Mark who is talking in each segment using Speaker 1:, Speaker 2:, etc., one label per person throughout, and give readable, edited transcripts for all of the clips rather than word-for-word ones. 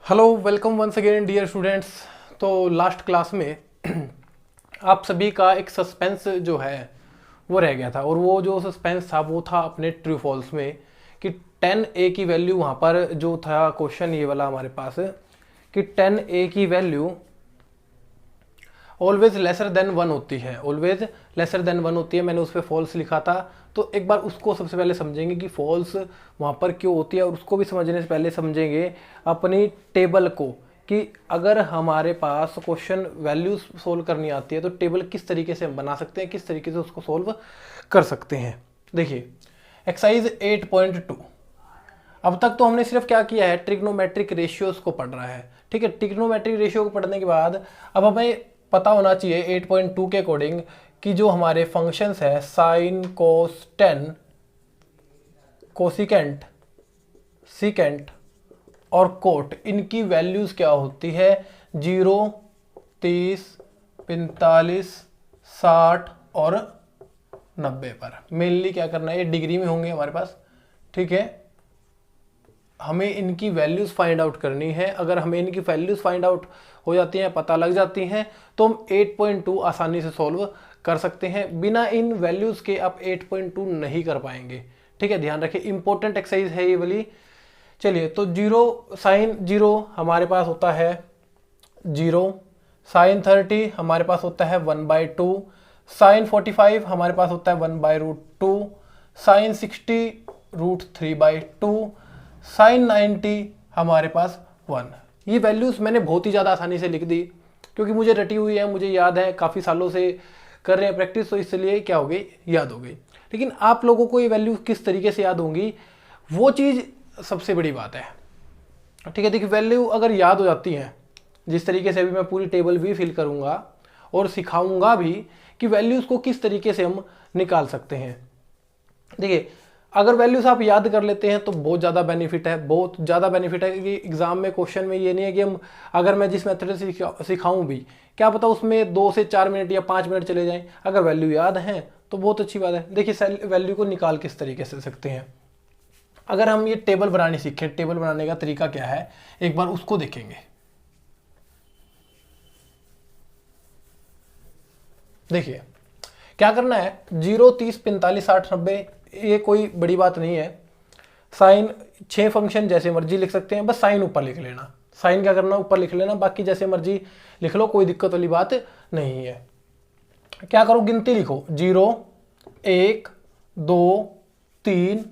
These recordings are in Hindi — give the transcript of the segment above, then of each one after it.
Speaker 1: Hello welcome once again dear students. तो लास्ट क्लास में आप सभी का एक सस्पेंस जो है वो रह गया था, और वो जो सस्पेंस था वो था अपने ट्रू फॉल्स में कि 10a की वैल्यू वहाँ पर जो था क्वेश्चन ये वाला हमारे पास कि 10a की वैल्यू ऑलवेज लेसर देन 1 होती है, ऑलवेज लेसर देन 1 होती है। मैंने उस पर फॉल्स लिखा था, तो एक बार उसको सबसे पहले समझेंगे कि फॉल्स वहाँ पर क्यों होती है, और उसको भी समझने से पहले समझेंगे अपनी टेबल को कि अगर हमारे पास क्वेश्चन वैल्यूज सोल्व करनी आती है तो टेबल किस तरीके से हम बना सकते हैं, किस तरीके से उसको सोल्व कर सकते हैं। देखिए एक्सरसाइज 8.2, अब तक तो हमने सिर्फ क्या किया है, ट्रिग्नोमेट्रिक रेशियोज को पढ़ रहा है। ठीक है, ट्रिग्नोमेट्रिक रेशियो को पढ़ने के बाद अब हमें पता होना चाहिए 8.2 के अकॉर्डिंग कि जो हमारे फंक्शंस है sign cos tan cosecant secant और कोट, इनकी वैल्यूज क्या होती है 0, 30, 45, 60 और 90 पर। मेनली क्या करना है, ये डिग्री में होंगे हमारे पास। ठीक है, हमें इनकी वैल्यूज फाइंड आउट करनी है। अगर हमें इनकी वैल्यूज फाइंड आउट हो जाती हैं, पता लग जाती हैं, तो हम 8.2 आसानी से सॉल्व कर सकते हैं। बिना इन वैल्यूज के आप 8.2 नहीं कर पाएंगे। ठीक है, ध्यान रखिए, इंपॉर्टेंट एक्सरसाइज है ये वाली। चलिए, तो 0 साइन 0 हमारे पास होता है 0, साइन 30 हमारे पास होता है 1/2, साइन 45 हमारे पास होता है 1/√2, साइन 60 √3/2, साइन 90 हमारे पास 1। ये वैल्यूज मैंने बहुत ही ज़्यादा आसानी से लिख दी क्योंकि मुझे रटी हुई है, मुझे याद है, काफ़ी सालों से कर रहे हैं प्रैक्टिस, तो इसलिए क्या हो गई, याद हो गई। लेकिन आप लोगों को ये वैल्यू किस तरीके से याद होंगी, वो चीज़ सबसे बड़ी बात है। ठीक है, देखिए वैल्यू अगर याद हो जाती है, जिस तरीके से अभी मैं पूरी टेबल भी फिल करूँगा और सिखाऊंगा भी कि वैल्यूज़ को किस तरीके से हम निकाल सकते हैं। देखिए अगर वैल्यूज आप याद कर लेते हैं तो बहुत ज़्यादा बेनिफिट है, बहुत ज़्यादा बेनिफिट है कि एग्जाम में क्वेश्चन में ये नहीं है कि हम अगर मैं जिस मेथड से सिखाऊं भी, क्या पता उसमें 2 से 4 मिनट या 5 मिनट चले जाएं। अगर वैल्यू याद है तो बहुत अच्छी बात है। देखिए वैल्यू को निकाल किस तरीके से सकते हैं, अगर हम ये टेबल बनानी सीखें, टेबल बनाने का तरीका क्या है एक बार उसको देखेंगे। देखिए क्या करना है, 0, 30, 45, 60, 90, ये कोई बड़ी बात नहीं है। साइन 6 फंक्शन जैसे मर्जी लिख सकते हैं, बस साइन ऊपर लिख लेना। साइन क्या करना, ऊपर लिख लेना, बाकी जैसे मर्जी लिख लो, कोई दिक्कत वाली बात नहीं है। क्या करो, गिनती लिखो, 0, 1, 2, 3,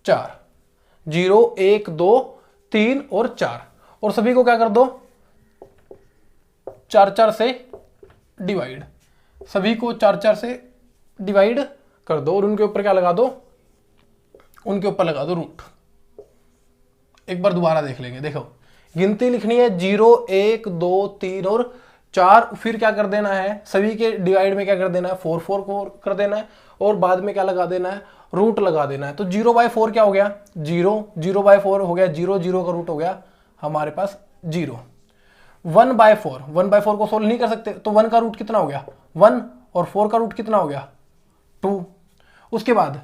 Speaker 1: 4, 0, 1, 2, 3 और 4, और सभी को क्या कर दो, 4 से डिवाइड, सभी को 4 से डिवाइड कर दो, और उनके ऊपर क्या लगा दो, उनके ऊपर लगा दो रूट। एक बार दोबारा देख लेंगे। देखो गिनती लिखनी है 0, 1, 2, 3 और 4, फिर क्या कर देना है, सभी के डिवाइड में क्या कर देना है, 4 को कर देना है, और बाद में क्या लगा देना है, रूट लगा देना है। तो 0/4 क्या हो गया, 0, 0/4 हो गया 0, 0 का रूट हो गया हमारे पास 0। 1/4 को सोल्व नहीं कर सकते, तो 1 का रूट कितना हो गया 1, और 4 का रूट कितना हो गया 2। उसके बाद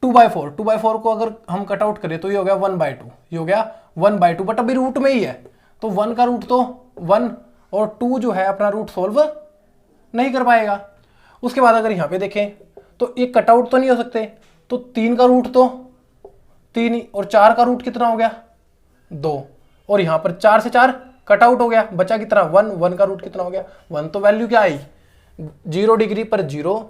Speaker 1: 2/4 को अगर हम कट आउट करें तो ये हो गया 1/2, ये हो गया 1/2, बट अभी रूट में ही है, तो 1 का रूट तो 1 और 2 जो है अपना रूट सोल्व नहीं कर पाएगा। उसके बाद अगर यहाँ पे देखें तो ये कट आउट तो नहीं हो सकते, तो 3 का रूट तो 3 ही, और 4 का रूट कितना हो गया 2, और यहाँ पर 4 से 4 कट आउट हो गया, बचा कितना 1 का रूट कितना हो गया 1। तो वैल्यू क्या आई, 0 डिग्री पर 0,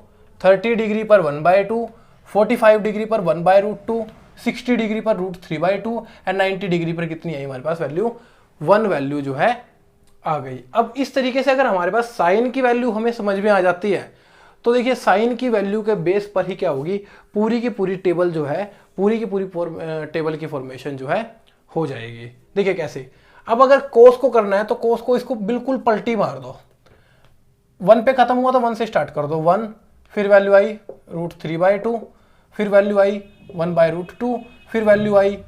Speaker 1: 30 डिग्री पर 1/2, 45 डिग्री पर 1/√2, 60 डिग्री पर √3/2 एंड 90 डिग्री पर कितनी आई हमारे पास वैल्यू 1 वैल्यू जो है आ गई। अब इस तरीके से अगर हमारे पास साइन की वैल्यू हमें समझ में आ जाती है तो देखिए साइन की वैल्यू के बेस पर ही क्या होगी, पूरी की पूरी टेबल जो है, पूरी की पूरी टेबल की फॉर्मेशन जो है हो जाएगी। देखिए कैसे, अब अगर कोस को करना है तो कोस को इसको बिल्कुल पलटी मार दो, 1 पे खत्म हुआ तो 1 से स्टार्ट कर दो, 1, फिर वैल्यू आई √3/2, फिर वैल्यू आई 1/√2, फिर वैल्यू आई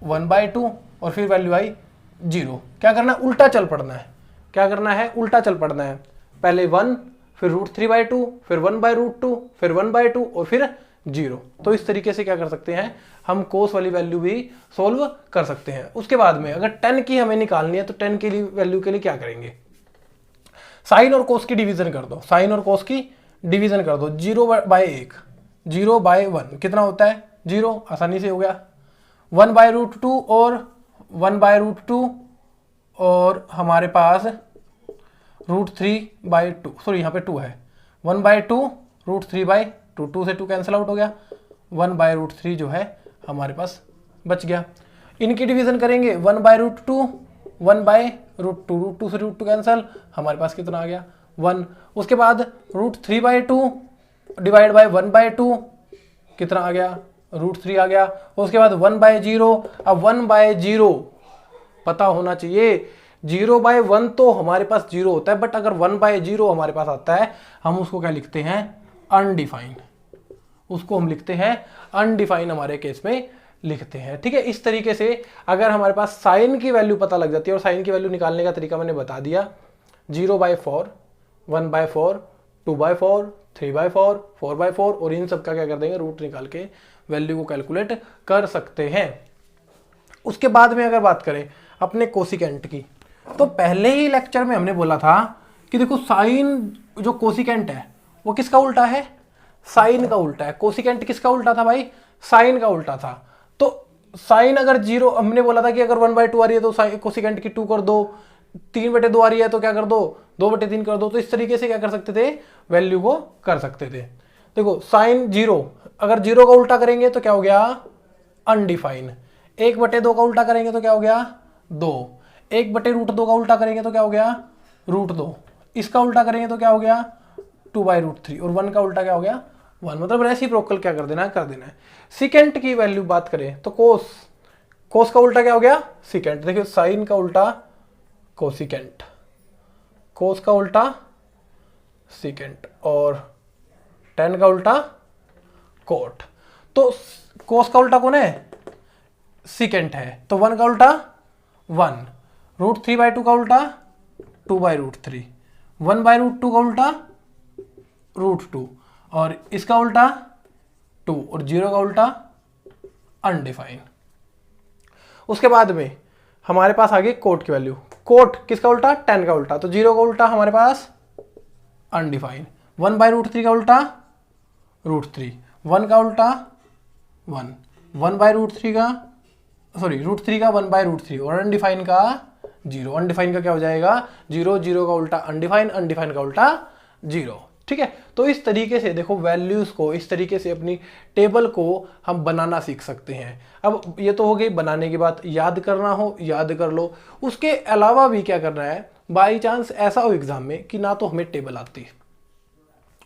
Speaker 1: 1/2, और फिर वैल्यू आई 0। क्या करना है, उल्टा चल पड़ना है, क्या करना है, उल्टा चल पड़ना है, पहले 1, फिर √3/2, फिर 1/√2, फिर 1/2 और फिर 0। तो इस तरीके से क्या कर सकते हैं हम कोस वाली वैल्यू भी सोल्व कर सकते हैं। उसके बाद में अगर tan की हमें निकालनी है तो tan के लिए वैल्यू के लिए क्या करेंगे, साइन और कोस की डिवीजन कर दो, साइन और कोस की डिवीजन कर दो। 0/1 0/1 कितना होता है 0, आसानी से हो गया। 1/√2 और 1/√2 और हमारे पास √3/2, सॉरी यहाँ पे 2 है, 1/2 √3/2, 2 से 2 कैंसिल आउट हो गया, 1/√3 जो है हमारे पास बच गया। इनकी डिवीजन करेंगे 1/√2 1/√2, √2 से √2 कैंसिल, हमारे पास कितना आ गया 1। उसके बाद √3/2 डिवाइड बाय 1/2 कितना आ गया √3 आ गया। उसके बाद 1/0, अब 1/0 पता होना चाहिए, 0/1 तो हमारे पास 0 होता है, बट अगर 1/0 हमारे पास आता है हम उसको क्या लिखते हैं अनडिफाइन, उसको हम लिखते हैं अनडिफाइन, हमारे केस में लिखते हैं। ठीक है, इस तरीके से अगर हमारे पास साइन की वैल्यू पता लग जाती है, और साइन की वैल्यू निकालने का तरीका मैंने बता दिया, 0/4 1/4 2/4 3/4 4/4, और इन सब का क्या कर देंगे रूट निकाल के वैल्यू को कैलकुलेट कर सकते हैं। उसके बाद में अगर बात करें अपने कोसिकेंट की, तो पहले ही लेक्चर में हमने बोला था कि देखो साइन जो कोसिकेंट है वो किसका उल्टा है, साइन का उल्टा है। कोसिकेंट किसका उल्टा था भाई, साइन का उल्टा था। तो साइन अगर 0, हमने बोला था कि अगर 1/2 आ रही है तो कोसिकेंट की 2 कर दो, 3/2 आ रही है तो क्या कर दो 2/3 कर दो। तो इस तरीके से क्या कर सकते थे वैल्यू को कर सकते थे। देखो साइन 0, अगर 0 का उल्टा करेंगे तो क्या हो गया अनडिफाइन, 1/2 का उल्टा करेंगे तो क्या हो गया 2, 1/√2 का उल्टा करेंगे तो क्या हो गया √2, इसका उल्टा करेंगे तो क्या हो गया 2/√3, और 1 का उल्टा क्या हो गया 1। मतलब रेसिप्रोकल क्या कर देना है। सिकेंट की वैल्यू बात करें तो कोस का उल्टा क्या हो गया सिकेंट। देखिए साइन का उल्टा कोसिकेंट, कोस का उल्टा सिकेंट, और tan का उल्टा कोट। तो कोस का उल्टा कौन है सिकेंट है, तो 1 का उल्टा 1, √3/2 का उल्टा 2/√3, 1/√2 का उल्टा √2, और इसका उल्टा 2, और 0 का उल्टा अनडिफाइन। उसके बाद में हमारे पास आ गई कोट की वैल्यू, कोट किसका उल्टा tan का उल्टा, तो 0 का उल्टा हमारे पास अनडिफाइन, 1/√3 का उल्टा √3, 1 का उल्टा 1, 1/√3 का √3 का 1/√3, और अनडिफाइन का 0, अनडिफाइन का क्या हो जाएगा 0, 0 का उल्टा अनडिफाइन, अनडिफाइन का उल्टा 0। ठीक है, तो इस तरीके से देखो वैल्यूज को इस तरीके से अपनी टेबल को हम बनाना सीख सकते हैं। अब ये तो हो गई बनाने की बात, याद करना हो याद कर लो। उसके अलावा भी क्या करना है, बाई चांस ऐसा हो एग्जाम में कि ना तो हमें टेबल आती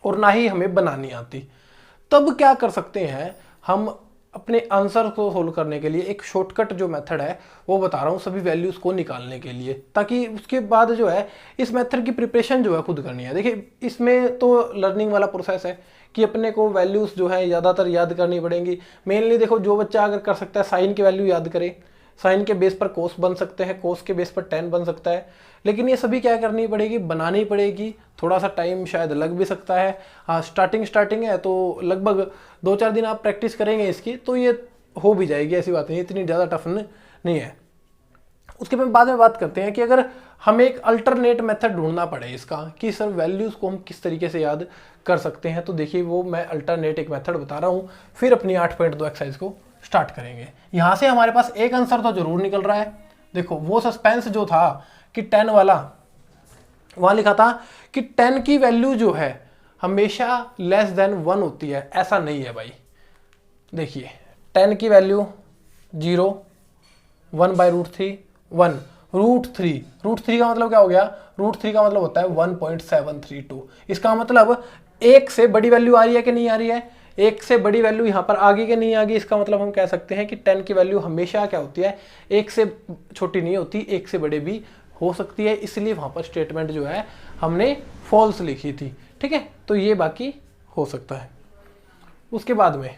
Speaker 1: और ना ही हमें बनानी आती, तब क्या कर सकते हैं हम अपने आंसर को सोल्व करने के लिए एक शॉर्टकट जो मेथड है वो बता रहा हूँ सभी वैल्यूज को निकालने के लिए, ताकि उसके बाद जो है इस मेथड की प्रिपरेशन जो है खुद करनी है। देखिए इसमें तो लर्निंग वाला प्रोसेस है कि अपने को वैल्यूज जो है ज़्यादातर याद करनी पड़ेंगी। मेनली देखो जो बच्चा अगर कर सकता है साइन की वैल्यू याद करे, साइन के बेस पर कोस बन सकते हैं, कोस के बेस पर tan बन सकता है, लेकिन ये सभी क्या करनी पड़ेगी बनानी पड़ेगी। थोड़ा सा टाइम शायद लग भी सकता है, हाँ स्टार्टिंग है तो लगभग 2-4 दिन आप प्रैक्टिस करेंगे इसकी तो ये हो भी जाएगी, ऐसी बात नहीं, इतनी ज़्यादा टफ नहीं है। उसके बाद में बात करते हैं कि अगर हमें एक अल्टरनेट मेथड ढूंढना पड़े इसका कि सर वैल्यूज़ को हम किस तरीके से याद कर सकते हैं, तो देखिए वो मैं अल्टरनेट एक मेथड बता रहा हूँ, फिर अपनी 8.2 एक्सरसाइज को स्टार्ट करेंगे। यहाँ से हमारे पास एक आंसर तो जरूर निकल रहा है। देखो वो सस्पेंस जो था कि tan वाला, वहाँ लिखा था कि tan की वैल्यू जो है हमेशा लेस देन 1 होती है, ऐसा नहीं है भाई। देखिए tan की वैल्यू 0, 1/√3 1, √3 का मतलब क्या हो गया, √3 का मतलब होता है 1.732। इसका मतलब एक से बड़ी वैल्यू आ रही है कि नहीं आ रही है, एक से बड़ी वैल्यू यहाँ पर आ गई कि नहीं आ गई। इसका मतलब हम कह सकते हैं कि tan की वैल्यू हमेशा क्या होती है एक से छोटी नहीं होती, एक से बड़े भी हो सकती है, इसलिए वहाँ पर स्टेटमेंट जो है हमने फॉल्स लिखी थी। ठीक है, तो ये बाकी हो सकता है। उसके बाद में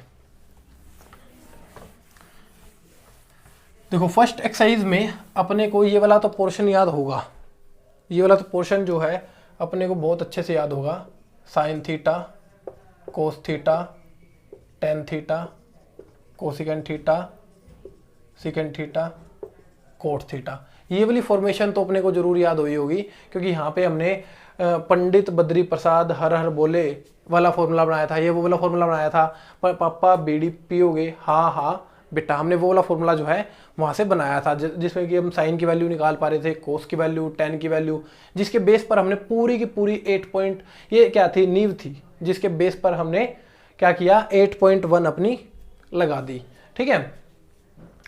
Speaker 1: देखो फर्स्ट एक्सरसाइज में अपने को ये वाला तो पोर्शन याद होगा, ये वाला तो पोर्शन जो है अपने को बहुत अच्छे से याद होगा, sine theta cos theta tan theta, cosecant theta, secant theta, cot theta. ये वाली फॉर्मेशन तो अपने को जरूर याद हुई होगी, क्योंकि यहाँ पे हमने पंडित बद्री प्रसाद हर हर बोले वाला फॉर्मूला बनाया था, ये वो वाला फॉर्मूला बनाया था। पर पापा बीड़ी पियोगे, हाँ हाँ बेटा, हमने वो वाला फॉर्मूला जो है वहाँ से बनाया था, जिसमें कि हम साइन की वैल्यू निकाल पा रहे थे, कोस की वैल्यू, टेन की वैल्यू, जिसके बेस पर हमने पूरी की पूरी 8 पॉइंट, ये क्या थी, नींव थी, जिसके बेस पर हमने क्या किया, 8.1 अपनी लगा दी। ठीक है,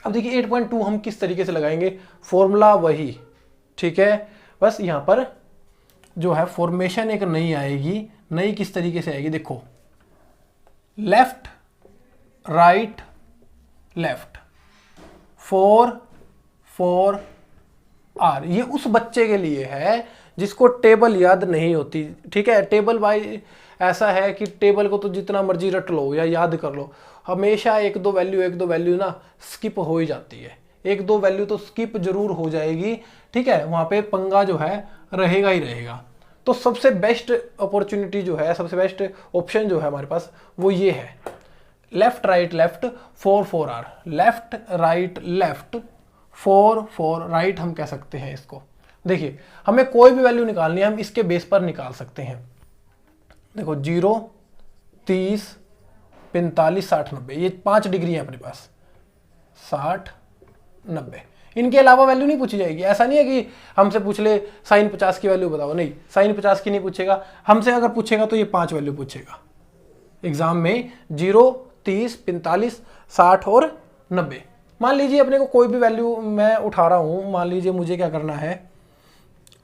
Speaker 1: अब देखिए 8.2 हम किस तरीके से लगाएंगे, फॉर्मूला वही। ठीक है, बस यहाँ पर जो है फॉर्मेशन एक नई आएगी। नई किस तरीके से आएगी, देखो, लेफ्ट राइट लेफ्ट, 4 4 R। ये उस बच्चे के लिए है जिसको टेबल याद नहीं होती। ठीक है, टेबल भाई ऐसा है कि टेबल को तो जितना मर्जी रट लो या याद कर लो, हमेशा एक दो वैल्यू ना स्किप हो ही जाती है, एक दो वैल्यू तो स्किप जरूर हो जाएगी। ठीक है, वहां पे पंगा जो है रहेगा ही रहेगा। तो सबसे बेस्ट अपॉर्चुनिटी जो है, सबसे बेस्ट ऑप्शन जो है हमारे पास, वो ये है, left right left 4 4 R। Left right left 4 4 right हम कह सकते हैं इसको। देखिए, हमें कोई भी वैल्यू निकालनी है, हम इसके बेस पर निकाल सकते हैं। देखो 0 30 45 60 90, ये 5 डिग्री है अपने पास, 60 90। इनके अलावा वैल्यू नहीं पूछी जाएगी। ऐसा नहीं है कि हमसे पूछ ले साइन 50 की वैल्यू बताओ, नहीं, साइन 50 की नहीं पूछेगा हमसे। अगर पूछेगा तो ये 5 वैल्यू पूछेगा एग्जाम में, 0 30 45 60 और 90। मान लीजिए अपने को कोई भी वैल्यू मैं उठा रहा हूं, मान लीजिए मुझे क्या करना है,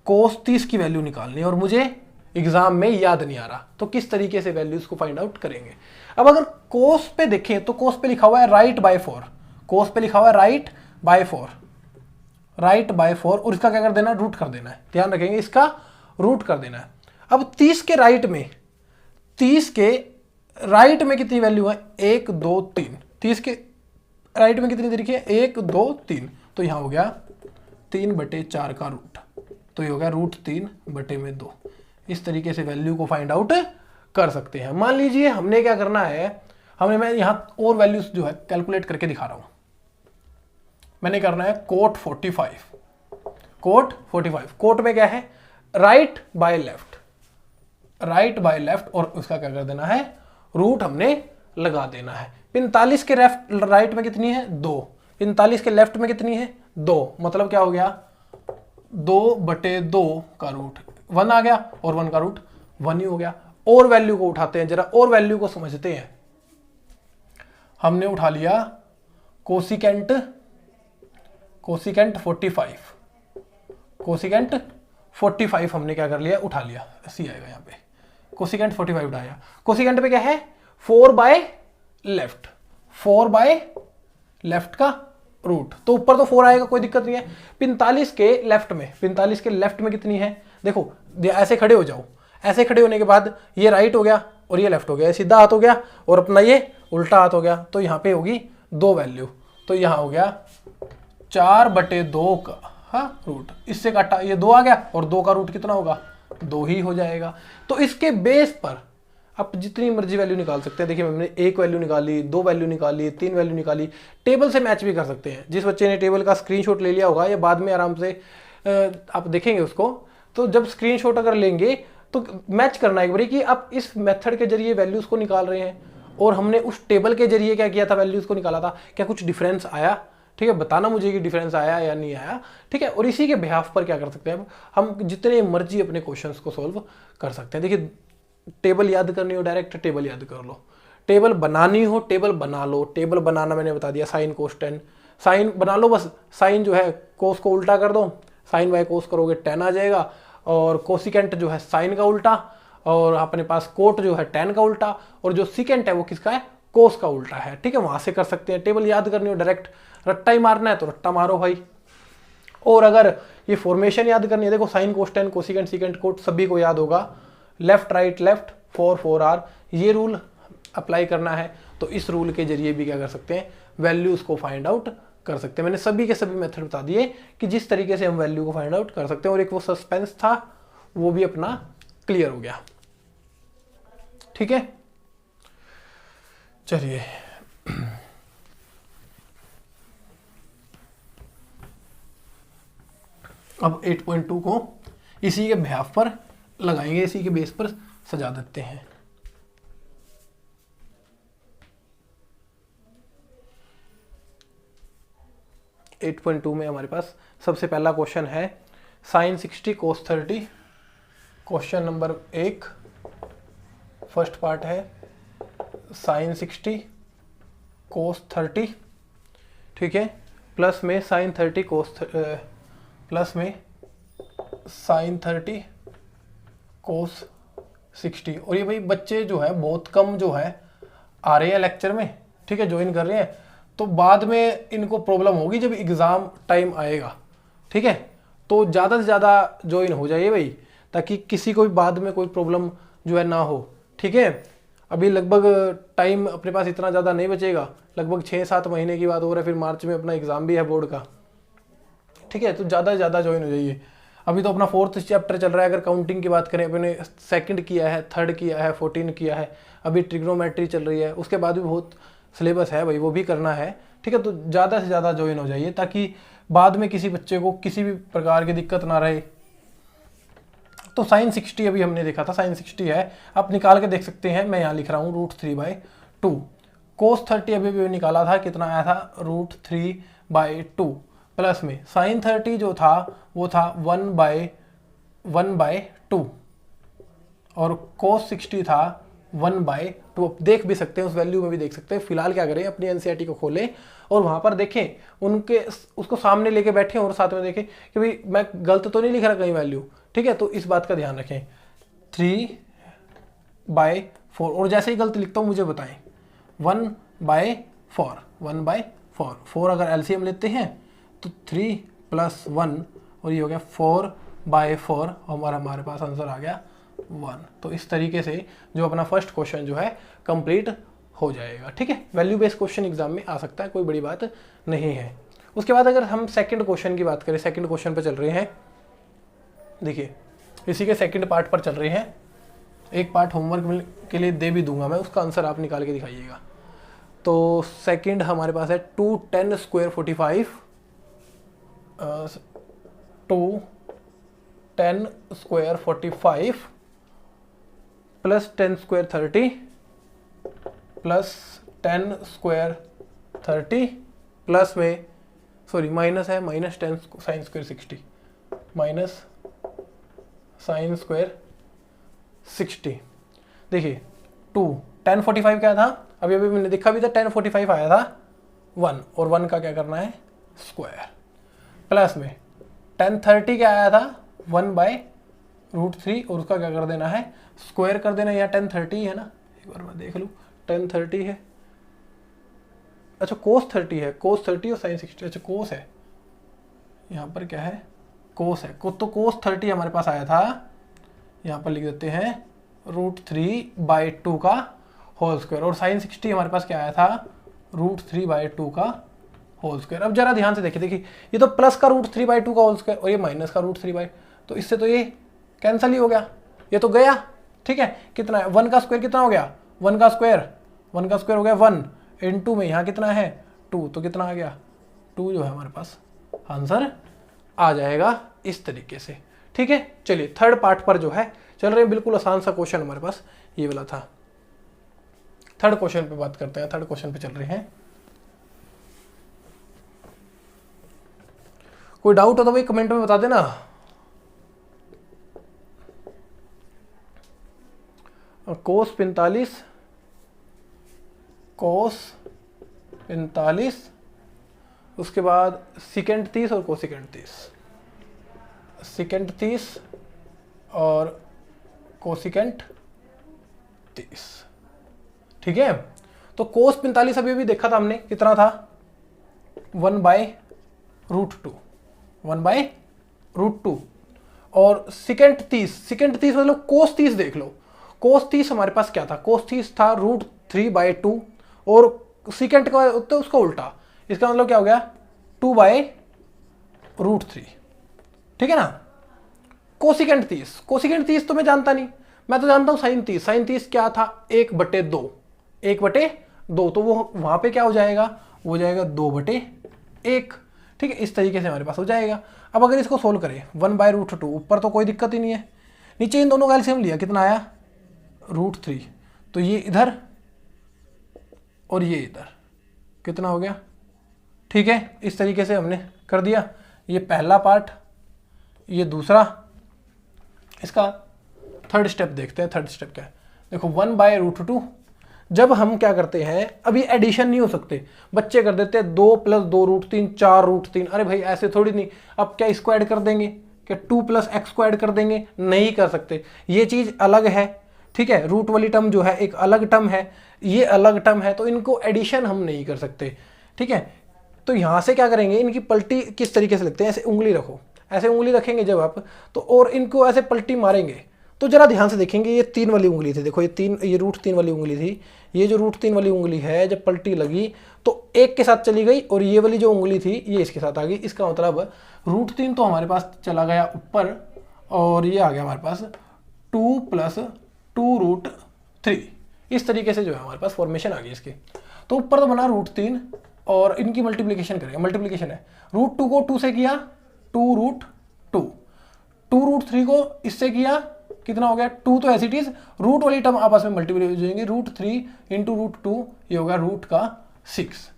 Speaker 1: कोस 30 की वैल्यू निकालनी है और मुझे एग्जाम में याद नहीं आ रहा, तो किस तरीके से वैल्यूज को फाइंड आउट करेंगे। अब अगर कोस पे देखें तो कोस पे लिखा हुआ है राइट बाय 4, कोस पे लिखा हुआ है राइट बाय 4, राइट बाय 4, और इसका क्या कर देना, रूट कर देना है। ध्यान रखेंगे, इसका रूट कर देना है। अब 30 के राइट में, 30 के राइट में कितनी वैल्यू है, 1 2 3। 30 के राइट में कितनी देखिए, 1 2 3, तो यहां हो गया 3/4 का रूट, तो ये हो गया √3/2। इस तरीके से वैल्यू को फाइंड आउट कर सकते हैं। मान लीजिए हमने क्या करना है, मैं यहां और वैल्यूज जो है कैलकुलेट करके दिखा रहा हूं। मैंने करना है कोट 45, कोट 45, कोट में क्या है, right by left, right by left, और उसका क्या कर देना है, रूट हमने लगा देना है। 45 के राइट में कितनी है, 2, 45 के लेफ्ट में कितनी है, 2, मतलब क्या हो गया, 2/2 का रूट 1 आ गया, और 1 का रूट 1 ही हो गया। और वैल्यू को उठाते हैं, जरा और वैल्यू को समझते हैं। हमने उठा लिया कोसिकेंट 45, कोसिकेंट 45 हमने क्या कर लिया, उठा लिया, ऐसी आएगा यहाँ पे, कोसिकेंट 45 उठाया। कोसिकेंट पे क्या है, 4 बाय लेफ्ट, 4 बाय लेफ्ट का रूट, तो ऊपर तो 4 आएगा, कोई दिक्कत नहीं है। 45 के लेफ्ट में, 45 के लेफ्ट में कितनी है, देखो ऐसे खड़े हो जाओ, ऐसे खड़े होने के बाद ये राइट हो गया और ये लेफ्ट हो गया, सीधा हाथ हो गया और अपना ये उल्टा हाथ हो गया, तो यहाँ पे होगी 2 वैल्यू, तो यहाँ हो गया 4/2 का, हाँ, रूट, इससे काटा ये 2 आ गया, और 2 का रूट कितना होगा, 2 ही हो जाएगा। तो इसके बेस पर आप जितनी मर्जी वैल्यू निकाल सकते हैं। देखिए हमने 1 वैल्यू निकाली, 2 वैल्यू निकाली, 3 वैल्यू निकाली, टेबल से मैच भी कर सकते हैं। जिस बच्चे ने टेबल का स्क्रीनशॉट ले लिया होगा, या बाद में आराम से आप देखेंगे उसको, तो जब स्क्रीनशॉट अगर लेंगे तो मैच करना एक बारी कि आप इस मेथड के जरिए वैल्यूज को निकाल रहे हैं और हमने उस टेबल के जरिए क्या किया था, वैल्यूज को निकाला था, क्या कुछ डिफरेंस आया। ठीक है, बताना मुझे कि डिफरेंस आया या नहीं आया। ठीक है, और इसी के बिहाफ पर क्या कर सकते हैं, हम जितने मर्जी अपने क्वेश्चंस को सॉल्व कर सकते हैं। देखिए, टेबल याद करनी हो, डायरेक्ट टेबल याद कर लो, टेबल बनानी हो, टेबल बना लो। टेबल बनाना मैंने बता दिया, साइन कोस टेन, साइन बना लो, बस साइन जो है कोस को उल्टा कर दो, साइन बाय कोस करोगे 10 आ जाएगा, और कोसिकेंट जो है साइन का उल्टा, और अपने पास कोट जो है 10 का उल्टा, और जो सिकेंट है वो किसका है, कोस का उल्टा है। ठीक है, वहां से कर सकते हैं। टेबल याद करनी हो, डायरेक्ट रट्टा ही मारना है तो रट्टा मारो भाई। और अगर ये फॉर्मेशन याद करनी है, देखो sine cos tan, cosecant, secant, cot सभी को याद होगा, लेफ्ट राइट लेफ्ट 4 4 R, ये रूल अप्लाई करना है। तो इस रूल के जरिए भी क्या कर सकते हैं, वैल्यूज को फाइंड आउट कर सकते हैं। मैंने सभी के सभी मेथड बता दिए कि जिस तरीके से हम वैल्यू को फाइंड आउट कर सकते हैं, और एक वो सस्पेंस था वो भी अपना क्लियर हो गया। ठीक है, चलिए अब 8.2 को इसी के बेहाफ पर लगाएंगे, इसी के बेस पर सजा देते हैं। एट पॉइंट टू में हमारे पास सबसे पहला क्वेश्चन है sin 60 cos 30। Question number 1 first part है sin 60 cos 30, ठीक है, प्लस में sin 30 cos प्लस में sin 30 cos 60। और ये भाई बच्चे जो है बहुत कम जो है आ रहे हैं लेक्चर में, ठीक है, ज्वाइन कर रहे हैं, तो बाद में इनको प्रॉब्लम होगी जब एग्ज़ाम टाइम आएगा, ठीक है। तो ज़्यादा से ज़्यादा ज्वाइन हो जाइए भाई, ताकि किसी को भी बाद में कोई प्रॉब्लम जो है ना हो, ठीक है। अभी लगभग टाइम अपने पास इतना ज़्यादा नहीं बचेगा, लगभग 6-7 महीने की बात हो रहा है, फिर मार्च में अपना एग्ज़ाम भी है बोर्ड का, ठीक है। तो ज़्यादा से ज़्यादा ज्वाइन हो जाइए। अभी तो अपना 4th चैप्टर चल रहा है, अगर काउंटिंग की बात करें अपने 2nd किया है, 3rd किया है, 14 किया है, अभी ट्रिग्नोमेट्री चल रही है, उसके बाद भी बहुत सिलेबस है भाई, वो भी करना है, ठीक है। तो ज़्यादा से ज़्यादा ज्वाइन हो जाइए ताकि बाद में किसी बच्चे को किसी भी प्रकार की दिक्कत ना रहे। तो sin 60 अभी हमने देखा था, sin 60 है, आप निकाल के देख सकते हैं, मैं यहाँ लिख रहा हूँ √3/2। cos 30 अभी भी निकाला था, कितना आया था √3/2, प्लस में sin 30 जो था वो था 1/2 और cos 60 था 1/2। अब देख भी सकते हैं, उस वैल्यू में भी देख सकते हैं। फिलहाल क्या करें, अपनी एनसीईआरटी को खोलें और वहां पर देखें, उनके उसको सामने लेके बैठे और साथ में देखें कि भाई मैं गलत तो नहीं लिख रहा कहीं वैल्यू, ठीक है। तो इस बात का ध्यान रखें, 3/4, और जैसे ही गलत लिखता हूँ मुझे बताएं। 1/4 4 अगर एलसीएम लेते हैं तो 3 + 1 और ये हो गया 4/4, हमारे पास आंसर आ गया 1। तो इस तरीके से जो अपना फर्स्ट क्वेश्चन जो है कंप्लीट हो जाएगा, ठीक है। वैल्यू बेस्ड क्वेश्चन एग्जाम में आ सकता है, कोई बड़ी बात नहीं है। उसके बाद अगर हम सेकंड क्वेश्चन की बात करें, सेकंड क्वेश्चन पर चल रहे हैं, देखिए इसी के सेकंड पार्ट पर चल रहे हैं। एक पार्ट होमवर्क के लिए दे भी दूंगा मैं, उसका आंसर आप निकाल के दिखाइएगा। तो सेकंड हमारे पास है 2 10 square 45, 2 10 square 45 plus 10 square 30 plus 10 square 30 plus में सॉरी माइनस है, -10 sine square 60 minus sine square 60। देखिए 2 10 45 क्या था, अभी मैंने देखा भी था, 10 45 आया था 1, और 1 का क्या करना है स्क्वायर, प्लस में 10 30 क्या आया था 1/√3, और उसका क्या कर देना है स्क्वायर कर देना। या 10 30 है ना, एक बार मैं देख लूँ, 10 30 है, अच्छा cos 30 है, cos 30 और sin 60, अच्छा cos है, यहाँ पर क्या है cos है, तो cos 30 हमारे पास आया था, यहाँ पर लिख देते हैं √3/2 का होल स्क्वायर, और sin 60 हमारे पास क्या आया था √3/2 का होल स्क्वायर। अब जरा ध्यान से देखिए ये तो प्लस का √3/2 का होल स्क्वायर और ये माइनस का √3/2, तो इससे तो ये कैंसिल ही हो गया, ये तो गया, ठीक है। कितना है 1 का स्क्वायर कितना हो गया, 1 का स्क्वायर हो गया 1 × में यहाँ कितना है 2, तो कितना आ गया 2 जो है हमारे पास आंसर आ जाएगा इस तरीके से, ठीक है। चलिए थर्ड पार्ट पर जो है चल रहे हैं, बिल्कुल आसान सा क्वेश्चन हमारे पास ये वाला था। थर्ड क्वेश्चन पे बात करते हैं, थर्ड क्वेश्चन पे चल रहे हैं। कोई डाउट हो तो भाई कमेंट में बता देना। cos 45 उसके बाद सेकेंड 30 और कोसेकेंड 30, सेकेंड 30 और कोसेकेंट 30, ठीक है। तो cos 45 अभी देखा था हमने, कितना था 1/√2 और सेकेंड 30 मतलब cos 30 देख लो, cos 30 हमारे पास क्या था, cos 30 था √3/2 और सेकेंड का तो उसका उल्टा, इसका मतलब क्या हो गया 2/√3, ठीक है ना। कोसेकेंट 30 तो मैं जानता नहीं, मैं तो जानता हूं sin 30 क्या था 1/2 2, तो वो वहाँ पे क्या हो जाएगा, वो हो जाएगा 2/1। ठीक है, इस तरीके से हमारे पास हो जाएगा। अब अगर इसको सोल्व करें 1/√2, ऊपर तो कोई दिक्कत ही नहीं है, नीचे इन दोनों का एलसीएम लिया, कितना आया √3, तो ये इधर और ये इधर कितना हो गया। ठीक है, इस तरीके से हमने कर दिया। ये पहला पार्ट, ये दूसरा। इसका थर्ड स्टेप देखते हैं। थर्ड स्टेप क्या है, देखो 1/√2। जब हम क्या करते हैं, अभी एडिशन नहीं हो सकते, बच्चे कर देते हैं 2 + 2√3 4√3। अरे भाई ऐसे थोड़ी नहीं, अब क्या इसको ऐड कर देंगे, क्या 2 + x को ऐड कर देंगे, नहीं कर सकते, ये चीज़ अलग है। ठीक है, रूट वाली टर्म जो है एक अलग टर्म है, ये अलग टर्म है, तो इनको एडिशन हम नहीं कर सकते। ठीक है, तो यहाँ से क्या करेंगे, इनकी पलटी किस तरीके से लिखते हैं, ऐसे उंगली रखो, ऐसे उंगली रखेंगे जब आप, तो और इनको ऐसे पलटी मारेंगे, तो जरा ध्यान से देखेंगे, ये 3 वाली उंगली थी, देखो ये √3 वाली उंगली थी, ये जो √3 वाली उंगली है जब पलटी लगी तो एक के साथ चली गई, और ये वाली जो उंगली थी ये इसके साथ आ गई। इसका मतलब √3 तो हमारे पास चला गया ऊपर, और ये आ गया हमारे पास 2 + 2√3। इस तरीके से जो है हमारे पास फॉर्मेशन आ गई इसकी। तो ऊपर तो बना √3, और इनकी मल्टीप्लिकेशन करेंगे, मल्टीप्लिकेशन है, √2 को 2 से किया 2√2, 2√3 को इससे किया, कितना हो गया 2, तो ऐसी चीज रूट वाली टर्म आपस में मल्टीप्लाई हो जाएंगे, √3 × √2, ये होगा √6।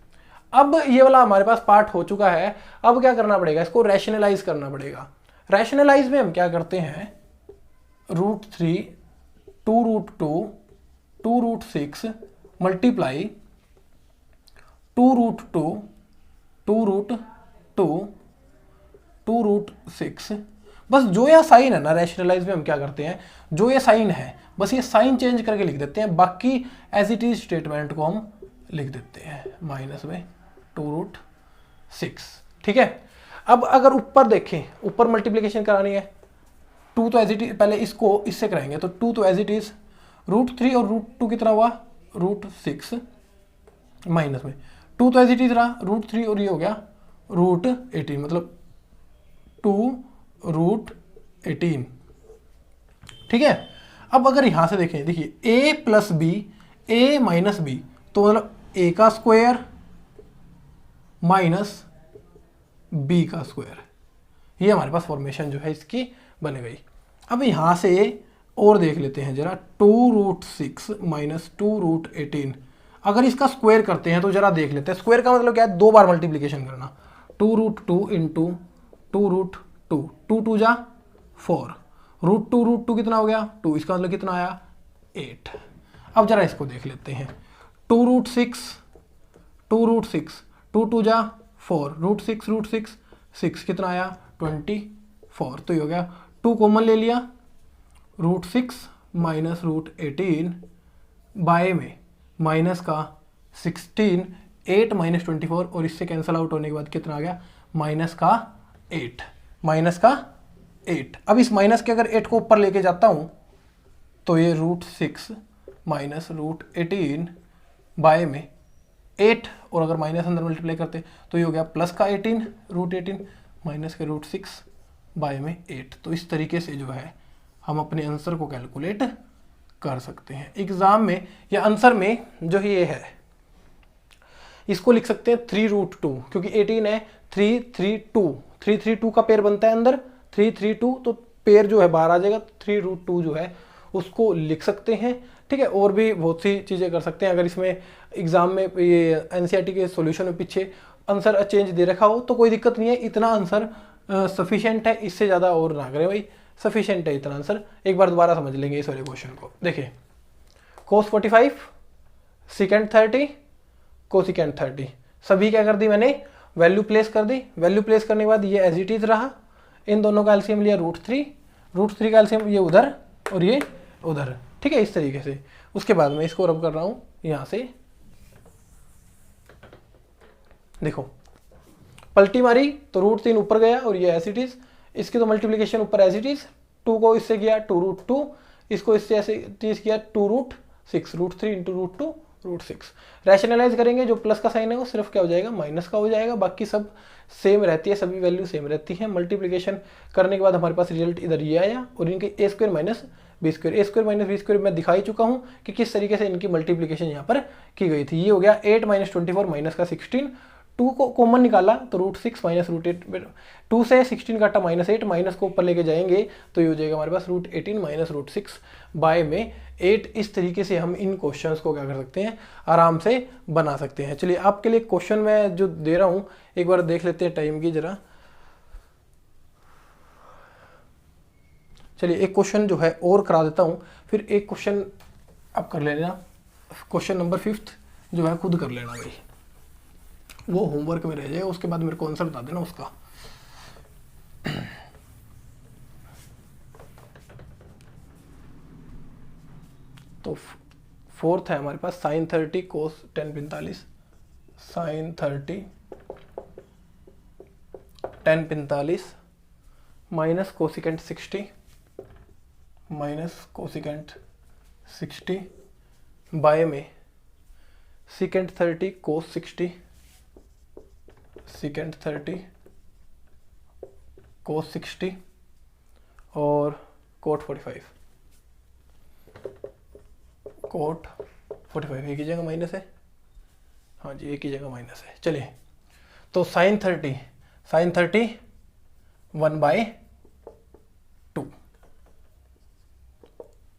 Speaker 1: अब ये वाला हमारे पास पार्ट हो चुका है। अब क्या करना पड़ेगा, इसको रैशनलाइज करना पड़ेगा। रैशनलाइज में हम क्या करते हैं, √3 2√2 2√6 मल्टीप्लाई 2√2 2√2 2√6। बस जो यह साइन है ना, रैशनलाइज में हम क्या करते हैं, जो ये साइन है बस ये साइन चेंज करके लिख देते हैं, बाकी एज इट इज स्टेटमेंट को हम लिख देते हैं माइनस में 2√6। ठीक है, अब अगर ऊपर देखें, ऊपर मल्टीप्लिकेशन करानी है, 2 तो एज इट इज, पहले इसको इससे कराएंगे, तो 2 तो एज इट इज, √3 और √2 कितना हुआ √6, माइनस में 2 तो एज इट इज रहा √3, और ये हो गया √18, मतलब 2√18। ठीक है, अब अगर यहां से देखें, देखिए a + b a - b, तो मतलब a का स्क्वायर माइनस b का स्क्वायर, ये हमारे पास फॉर्मेशन जो है इसकी बन गई। अब यहां से और देख लेते हैं जरा, 2√6 - 2√18, अगर इसका स्क्वायर करते हैं तो जरा देख लेते हैं, स्क्वायर का मतलब क्या है, 2 बार मल्टीप्लिकेशन करना, 2√2 × 2√2, 2 2 जा 4, √2 कितना हो गया 2, इसका मतलब कितना आया 8। अब जरा इसको देख लेते हैं, 2√6 2 2 जा 4, √6 6 कितना आया 24, तो ये हो गया, 2 कॉमन ले लिया, √6 - √18 बाय में माइनस का 16, 8 - 24, और इससे कैंसिल आउट होने के बाद कितना आ गया -8, -8। अब इस माइनस के अगर 8 को ऊपर लेके जाता हूं तो ये √6 - √18 बाय में 8, और अगर माइनस अंदर मल्टीप्लाई करते तो ये हो गया प्लस का 18 √18 माइनस के √6 बाय में 8। तो इस तरीके से जो है हम अपने आंसर को कैलकुलेट कर सकते हैं। एग्जाम में या आंसर में जो ये है इसको लिख सकते हैं 3√2, क्योंकि 18 है, 332 का पेयर बनता है अंदर 332, तो पेयर जो है बाहर आ जाएगा, 3√2 जो है उसको लिख सकते हैं। ठीक है, और भी बहुत सी चीज़ें कर सकते हैं। अगर इसमें एग्जाम में ये एनसीईआरटी के सॉल्यूशन में पीछे आंसर चेंज दे रखा हो तो कोई दिक्कत नहीं है, इतना आंसर सफिशिएंट है, इससे ज़्यादा और ना करें भाई, सफिशिएंट है इतना आंसर। एक बार दोबारा समझ लेंगे इस वाले क्वेश्चन को। देखिए cos 45 secant 30 कोसिकेंट 30, सभी क्या कर दी मैंने, वैल्यू प्लेस कर दी। वैल्यू प्लेस करने के बाद ये एज इट इज रहा, इन दोनों का एलसीएम लिया √3 का एलसीएम ये उधर और ये उधर। ठीक है, इस तरीके से। उसके बाद मैं इसको रब कर रहा हूँ यहाँ से, देखो पलटी मारी तो √3 ऊपर गया और ये एज इट इज, इसकी तो मल्टीप्लिकेशन ऊपर एज इट इज, 2 को इससे किया 2√2, इसको इससे ऐसे चीज किया 2√6, √3 × √2 √6। रैशनलाइज करेंगे, जो प्लस का साइन है वो सिर्फ क्या हो जाएगा माइनस का हो जाएगा, बाकी सब सेम रहती है, सभी वैल्यू सेम रहती है। मल्टीप्लिकेशन करने के बाद हमारे पास रिजल्ट इधर ये आया और इनके a² - बी स्क्वायर। ए स्क्वायर माइनस बी स्क्वायर मैं दिखा ही चुका हूँ कि किस तरीके से इनकी मल्टीप्लिकेशन यहाँ पर की गई थी। ये हो गया 8 माइनस 24 माइनस का 16, 2 को कॉमन निकाला तो √6 माइनस √8, 2 से 16 काटा -8, माइनस को ऊपर लेके जाएंगे तो ये हो जाएगा हमारे पास √18 माइनस √6 बाय में 8। इस तरीके से हम इन क्वेश्चंस को क्या कर सकते हैं, आराम से बना सकते हैं। चलिए आपके लिए क्वेश्चन मैं जो दे रहा हूँ एक बार देख लेते हैं टाइम की जरा। चलिए एक क्वेश्चन जो है और करा देता हूँ, फिर एक क्वेश्चन आप कर लेना, क्वेश्चन नंबर 5 जो है खुद कर लेना भाई, वो होमवर्क में रह जाएगा, उसके बाद मेरे को आंसर बता देना उसका। तो 4th है हमारे पास sin 30 cos 10 45, sin 30 10 45 minus cosecant 60 minus cosecant 60 by में सिकेंट 30 कोस 60 सिकेंट 30 कोस 60 और कोट 45, कोट 45 एक ही जगह माइनस है, हाँ जी एक ही जगह माइनस है। चलिए तो sin 30 1/2,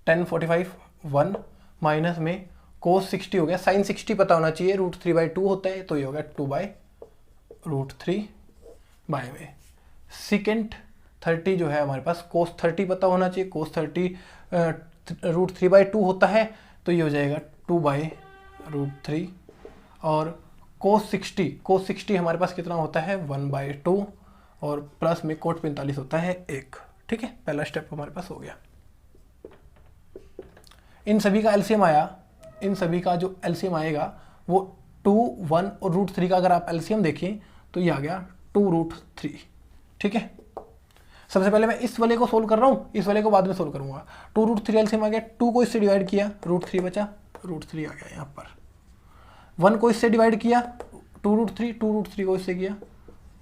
Speaker 1: 10 45 1 माइनस में कोस 60 हो गया, sin 60 पता होना चाहिए, √3/2 होता है तो ये हो गया 2/√3 बाय में सिकेंट 30 जो है हमारे पास कोस 30 पता होना चाहिए, कोस 30 √3/2 होता है तो ये हो जाएगा 2/√3 और कोस 60 हमारे पास कितना होता है 1/2 और प्लस में कोट 45 होता है 1। ठीक है, पहला स्टेप हमारे पास हो गया। इन सभी का एलसीएम आया, इन सभी का जो एलसीएम आएगा वो 2, 1 और √3 का अगर आप एलसीएम देखें तो ये आ गया 2√3। ठीक है, सबसे पहले मैं इस वाले को सोल्व कर रहा हूँ, इस वाले को बाद में सोल्व करूंगा। 2√3 एलसीएम आ गया, 2 को इससे डिवाइड किया √3 बचा, √3 आ गया यहाँ पर। 1 को इससे डिवाइड किया 2√3, 2√3 को इससे किया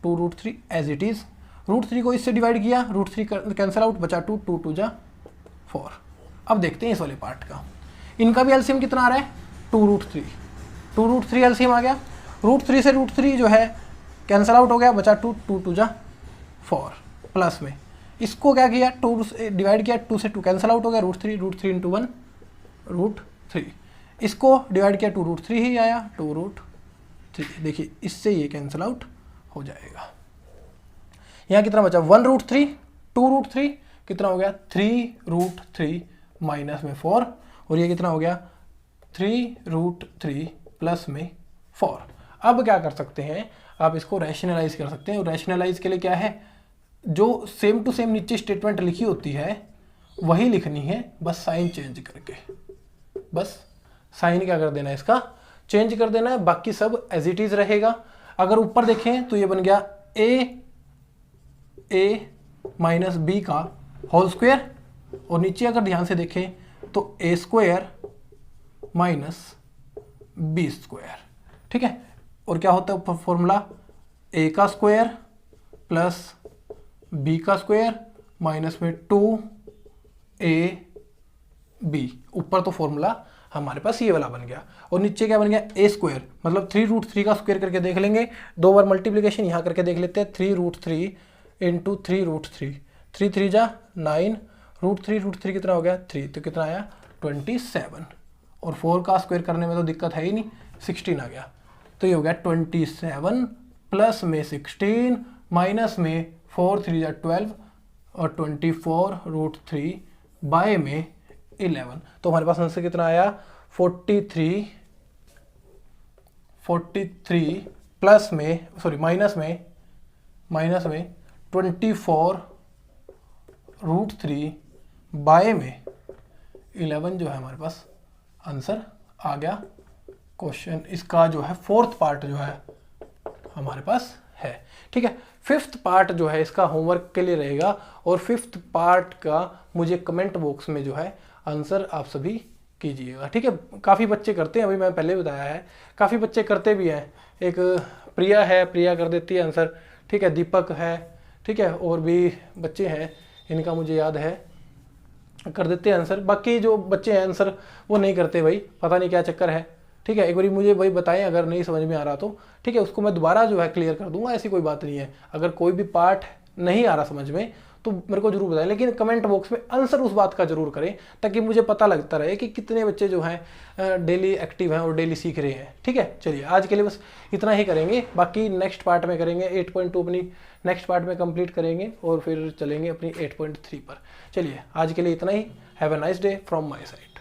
Speaker 1: 2√3 एज इट इज। √3 को इससे डिवाइड किया, √3 कैंसिल आउट, बचा 2, 2 2 जा 4। अब देखते हैं इस वाले पार्ट का, इनका भी एलसीएम कितना आ रहा है 2√3, 2√3 एलसीएम आ गया, √3 से √3 जो है कैंसिल आउट हो गया, बचा 2, 2 2 जा 4 प्लस में इसको क्या किया 2 से डिवाइड किया, 2 से 2 कैंसिल आउट हो गया, √3 इंटू 1 √3, इसको डिवाइड किया 2√3 ही आया 2√3। देखिए इससे ये कैंसिल आउट हो जाएगा। यहाँ कितना बचा 1√3, 2√3 कितना हो गया 3√3 माइनस में 4 और ये कितना हो गया 3√3 प्लस में 4। अब क्या कर सकते हैं, आप इसको रैशनलाइज कर सकते हैं। और रैशनलाइज के लिए क्या है, जो सेम टू सेम नीचे स्टेटमेंट लिखी होती है वही लिखनी है, बस साइन चेंज करके, बस साइन क्या कर देना है, इसका चेंज कर देना है, बाकी सब एज इट इज रहेगा। अगर ऊपर देखें तो ये बन गया a माइनस बी का होल स्क्वायर, और नीचे अगर ध्यान से देखें तो a square minus b square. ठीक है, और क्या होता है फॉर्मूला, a का स्क्वायर प्लस b का स्क्वायर माइनस में 2ab, ऊपर तो फॉर्मूला हमारे पास ये वाला बन गया, और नीचे क्या बन गया a स्क्वायर, मतलब 3√3 का स्क्वायर करके देख लेंगे, 2 बार मल्टीप्लिकेशन यहाँ करके देख लेते हैं, 3√3 इंटू 3√3, 3 3 जा 9, √3 कितना हो गया 3, तो कितना आया 27, और 4 का स्क्वायर करने में तो दिक्कत है ही नहीं, 16 आ गया, तो ये हो गया 27 प्लस में 16 माइनस में 4 3 जा 12 और 24√3 बाय में 11। तो हमारे पास आंसर कितना आया 43 प्लस में सॉरी माइनस में 24√3 बाय में 11 जो है हमारे पास आंसर आ गया। क्वेश्चन इसका जो है 4th पार्ट जो है हमारे पास है। ठीक है, 5th पार्ट जो है इसका होमवर्क के लिए रहेगा, और 5th पार्ट का मुझे कमेंट बॉक्स में जो है आंसर आप सभी कीजिएगा। ठीक है, काफ़ी बच्चे करते हैं, अभी मैं पहले बताया है, काफ़ी बच्चे करते भी हैं। एक प्रिया है, प्रिया कर देती है आंसर, ठीक है, दीपक है, ठीक है, और भी बच्चे हैं, इनका मुझे याद है, कर देते हैं आंसर। बाकी जो बच्चे हैं आंसर वो नहीं करते भाई, पता नहीं क्या चक्कर है। ठीक है, एक बार मुझे भाई बताएं अगर नहीं समझ में आ रहा तो, ठीक है, उसको मैं दोबारा जो है क्लियर कर दूंगा, ऐसी कोई बात नहीं है। अगर कोई भी पार्ट नहीं आ रहा समझ में तो मेरे को जरूर बताएं, लेकिन कमेंट बॉक्स में आंसर उस बात का जरूर करें, ताकि मुझे पता लगता रहे कि कितने बच्चे जो हैं डेली एक्टिव हैं और डेली सीख रहे हैं। ठीक है, चलिए आज के लिए बस इतना ही करेंगे, बाकी नेक्स्ट पार्ट में करेंगे 8.2 अपनी नेक्स्ट पार्ट में कंप्लीट करेंगे और फिर चलेंगे अपनी 8.3 पर। चलिए आज के लिए इतना ही। Have a nice day from my side.